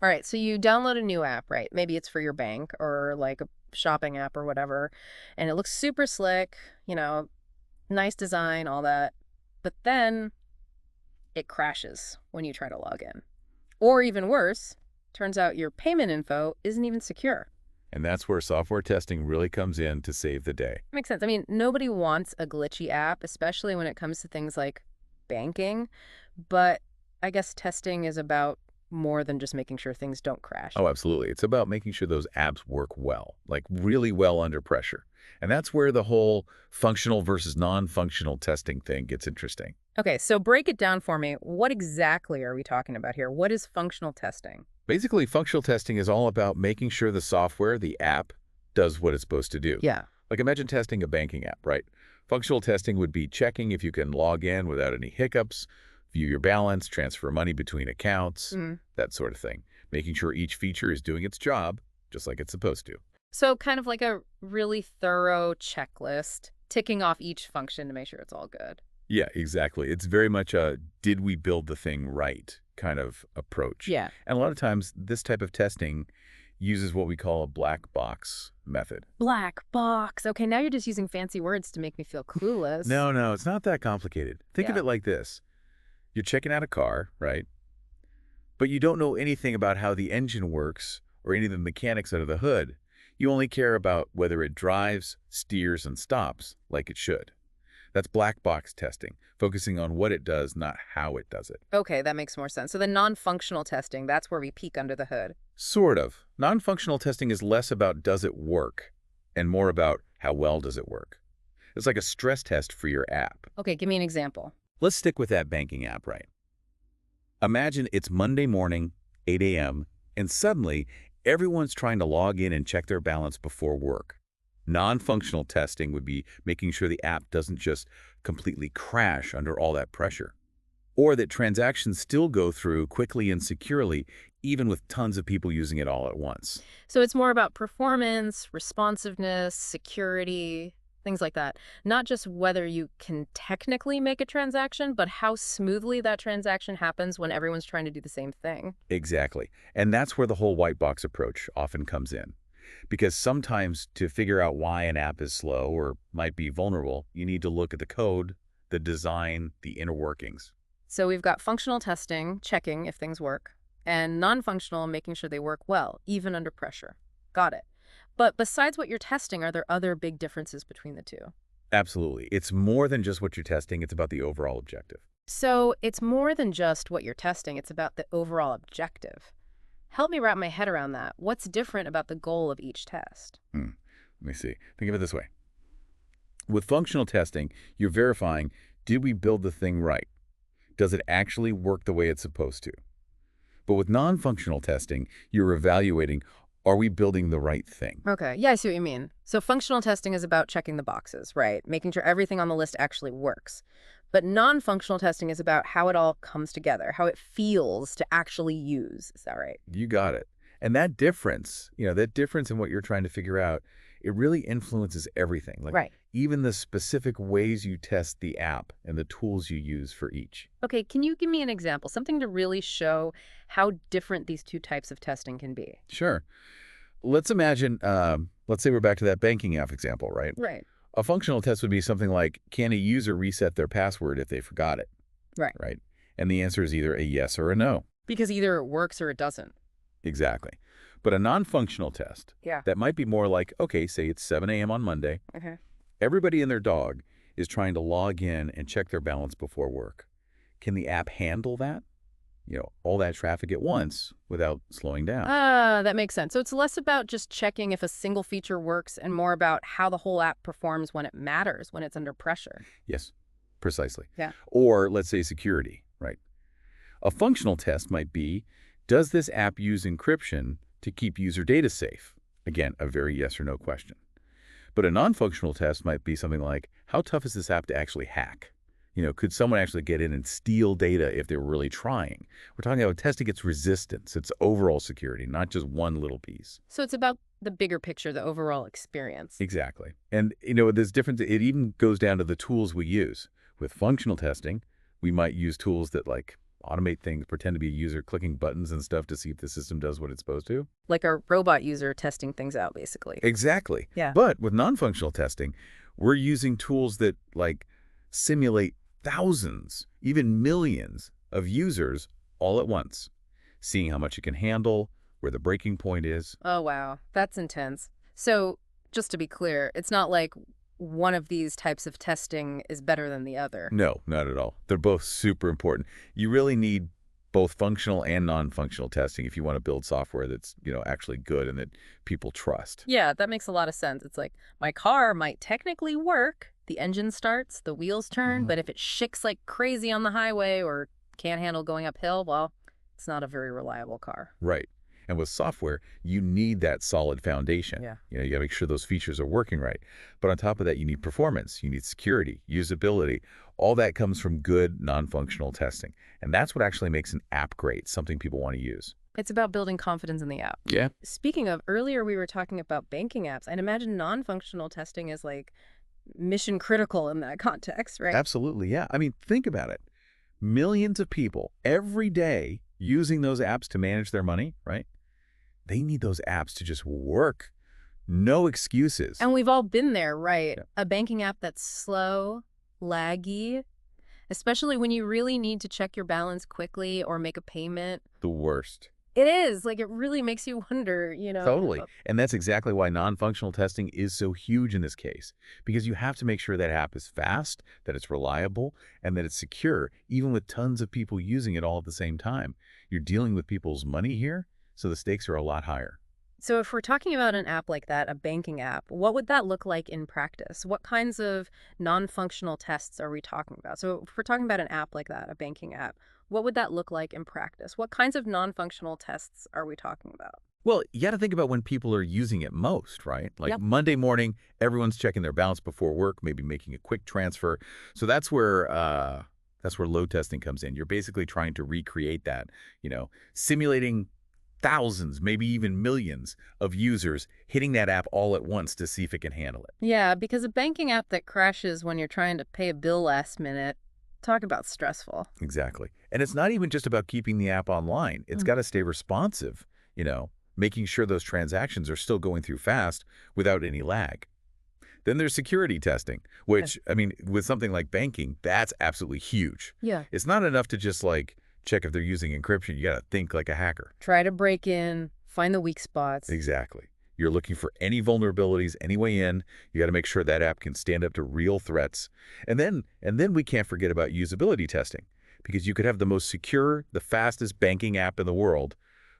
All right, so you download a new app, right? Maybe it's for your bank or like a shopping app or whatever, and it looks super slick, nice design, all that. But then it crashes when you try to log in. Or even worse, turns out your payment info isn't even secure. And that's where software testing really comes in to save the day. Makes sense. I mean, nobody wants a glitchy app, especially when it comes to things like banking. But I guess testing is about more than just making sure things don't crash. Oh, absolutely. It's about making sure those apps work well, like really well under pressure. And that's where the whole functional versus non-functional testing thing gets interesting. Okay, so break it down for me. What exactly are we talking about here? What is functional testing? Basically, functional testing is all about making sure the software, the app, does what it's supposed to do. Yeah. Like imagine testing a banking app, right? Functional testing would be checking if you can log in without any hiccups, view your balance, transfer money between accounts, Mm. that sort of thing. Making sure each feature is doing its job just like it's supposed to. So kind of like a really thorough checklist, ticking off each function to make sure it's all good. Yeah, exactly. It's very much a did we build the thing right kind of approach. Yeah. And a lot of times this type of testing uses what we call a black box method. Black box. Okay, now you're just using fancy words to make me feel clueless. No, no, it's not that complicated. Think of Yeah. it like this. You're checking out a car, right? But you don't know anything about how the engine works or any of the mechanics under the hood. You only care about whether it drives, steers, and stops like it should. That's black box testing, focusing on what it does, not how it does it. Okay, that makes more sense. So the non-functional testing, that's where we peek under the hood. Sort of. Non-functional testing is less about does it work and more about how well does it work. It's like a stress test for your app. Okay, give me an example. Let's stick with that banking app, right? Imagine it's Monday morning, 8 a.m., and suddenly everyone's trying to log in and check their balance before work. Non-functional testing would be making sure the app doesn't just completely crash under all that pressure, or that transactions still go through quickly and securely, even with tons of people using it all at once. So it's more about performance, responsiveness, security, things like that. Not just whether you can technically make a transaction, but how smoothly that transaction happens when everyone's trying to do the same thing. Exactly. And that's where the whole white box approach often comes in. Because sometimes to figure out why an app is slow or might be vulnerable, you need to look at the code, the design, the inner workings. So we've got functional testing, checking if things work, and non-functional, making sure they work well, even under pressure. Got it. But besides what you're testing, are there other big differences between the two? Absolutely. It's more than just what you're testing. It's about the overall objective. So it's more than just what you're testing, it's about the overall objective. Help me wrap my head around that. What's different about the goal of each test? Let me see. Think of it this way. With functional testing, you're verifying, did we build the thing right? Does it actually work the way it's supposed to? But with non-functional testing, you're evaluating, are we building the right thing? Okay, yeah, I see what you mean. So functional testing is about checking the boxes, right? Making sure everything on the list actually works. But non-functional testing is about how it all comes together, how it feels to actually use. Is that right? You got it. And that difference in what you're trying to figure out, it really influences everything. Like Right. even the specific ways you test the app and the tools you use for each. Okay, can you give me an example, something to really show how different these two types of testing can be? Sure. Let's imagine, let's say we're back to that banking app example, right? Right. A functional test would be something like, can a user reset their password if they forgot it, Right. right? And the answer is either a yes or a no. Because either it works or it doesn't. Exactly. But a non-functional test, Yeah. that might be more like, okay, say it's 7 a.m. on Monday. Okay. Everybody and their dog is trying to log in and check their balance before work. Can the app handle that? All that traffic at once without slowing down. Ah, that makes sense. So it's less about just checking if a single feature works and more about how the whole app performs when it matters, when it's under pressure. Yes, precisely. Yeah. Or let's say security, right? A functional test might be, does this app use encryption to keep user data safe? Again, a very yes or no question. But a non-functional test might be something like, how tough is this app to actually hack? Could someone actually get in and steal data if they were really trying? We're talking about testing its resistance, its overall security, not just one little piece. So it's about the bigger picture, the overall experience. Exactly. And, there's difference. It even goes down to the tools we use. With functional testing, we might use tools that automate things, pretend to be a user, clicking buttons and stuff to see if the system does what it's supposed to. Like a robot user testing things out, basically. Exactly. Yeah. But with non-functional testing, we're using tools that simulate thousands, even millions of users all at once, seeing how much it can handle, where the breaking point is. Oh, wow. That's intense. So, just to be clear, it's not like one of these types of testing is better than the other. No, not at all. They're both super important. You really need both functional and non-functional testing if you want to build software that's, actually good and that people trust. Yeah, that makes a lot of sense. It's like my car might technically work. The engine starts, the wheels turn, Mhm. but if it shakes like crazy on the highway or can't handle going uphill, well, it's not a very reliable car. Right. And with software, you need that solid foundation. Yeah. You got to make sure those features are working right. But on top of that, you need performance, you need security, usability. All that comes from good non-functional testing. And that's what actually makes an app great, something people want to use. It's about building confidence in the app. Yeah. Speaking of, earlier we were talking about banking apps. I'd imagine non-functional testing is like mission critical in that context, right? Absolutely, yeah. I mean, think about it. Millions of people every day using those apps to manage their money, right? They need those apps to just work. No excuses. And we've all been there, right? Yeah. A banking app that's slow, laggy, especially when you really need to check your balance quickly or make a payment. The worst. It is. Like, it really makes you wonder, Totally. And that's exactly why non-functional testing is so huge in this case, because you have to make sure that app is fast, that it's reliable, and that it's secure, even with tons of people using it all at the same time. You're dealing with people's money here, so the stakes are a lot higher. So if we're talking about an app like that, a banking app, what would that look like in practice? What kinds of non-functional tests are we talking about? So if we're talking about an app like that, a banking app, what would that look like in practice? What kinds of non-functional tests are we talking about? Well, you got to think about when people are using it most, right? Like Yep. Monday morning, everyone's checking their balance before work, maybe making a quick transfer. So that's where load testing comes in. You're basically trying to recreate that, simulating thousands, maybe even millions of users hitting that app all at once to see if it can handle it. Yeah, because a banking app that crashes when you're trying to pay a bill last minute, talk about stressful. Exactly. And it's not even just about keeping the app online. It's Mm. got to stay responsive, making sure those transactions are still going through fast without any lag. Then there's security testing, Okay. which, I mean, with something like banking, that's absolutely huge. Yeah. It's not enough to just check if they're using encryption. You got to think like a hacker. Try to break in, find the weak spots. Exactly. You're looking for any vulnerabilities, any way in. You got to make sure that app can stand up to real threats. And then we can't forget about usability testing, because you could have the most secure, the fastest banking app in the world,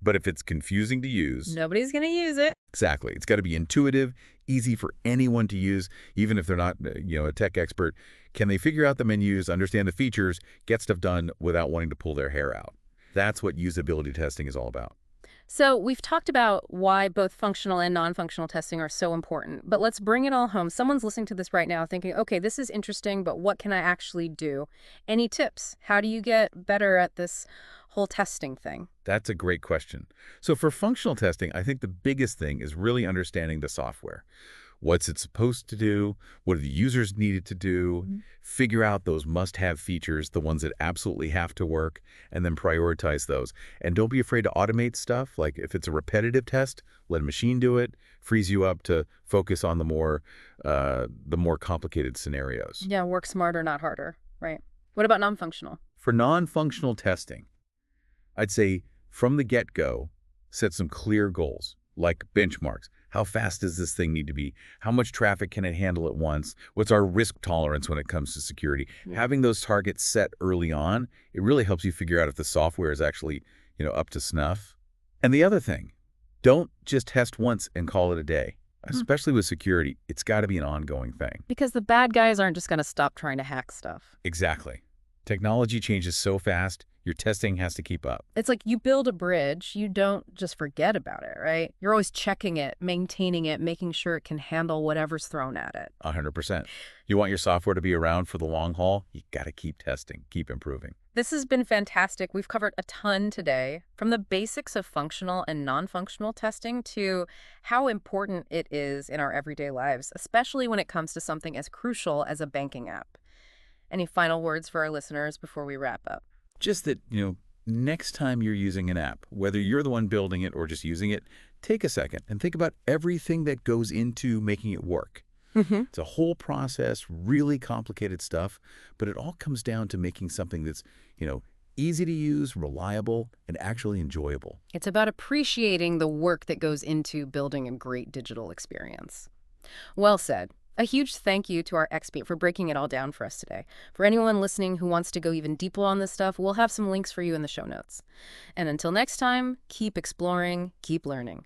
but if it's confusing to use, Nobody's going to use it. exactly, it's got to be intuitive, easy for anyone to use, even if they're not, a tech expert. Can they figure out the menus, understand the features, get stuff done without wanting to pull their hair out? That's what usability testing is all about. So we've talked about why both functional and non-functional testing are so important, but let's bring it all home. Someone's listening to this right now thinking, okay, this is interesting, but what can I actually do? Any tips? How do you get better at this whole testing thing? That's a great question. So for functional testing, I think the biggest thing is really understanding the software. What's it supposed to do? What do the users need it to do? Mhm. Figure out those must-have features, the ones that absolutely have to work, and then prioritize those. And don't be afraid to automate stuff. Like if it's a repetitive test, let a machine do it. Frees you up to focus on the more complicated scenarios. Yeah, work smarter, not harder, right? What about non-functional? For non-functional testing, I'd say from the get-go, set some clear goals, like benchmarks. How fast does this thing need to be? How much traffic can it handle at once? What's our risk tolerance when it comes to security? Yeah. Having those targets set early on, it really helps you figure out if the software is actually, up to snuff. And the other thing, don't just test once and call it a day. Especially with security, it's got to be an ongoing thing. Because the bad guys aren't just going to stop trying to hack stuff. Exactly. Technology changes so fast, your testing has to keep up. It's like you build a bridge, you don't just forget about it, right? You're always checking it, maintaining it, making sure it can handle whatever's thrown at it. 100%. You want your software to be around for the long haul, you got to keep testing, keep improving. This has been fantastic. We've covered a ton today, from the basics of functional and non-functional testing to how important it is in our everyday lives, especially when it comes to something as crucial as a banking app. Any final words for our listeners before we wrap up? Just that, next time you're using an app, whether you're the one building it or just using it, take a second and think about everything that goes into making it work. Hmm. It's a whole process, really complicated stuff, but it all comes down to making something that's, easy to use, reliable, and actually enjoyable. It's about appreciating the work that goes into building a great digital experience. Well said. A huge thank you to our expert for breaking it all down for us today. For anyone listening who wants to go even deeper on this stuff, we'll have some links for you in the show notes. And until next time, keep exploring, keep learning.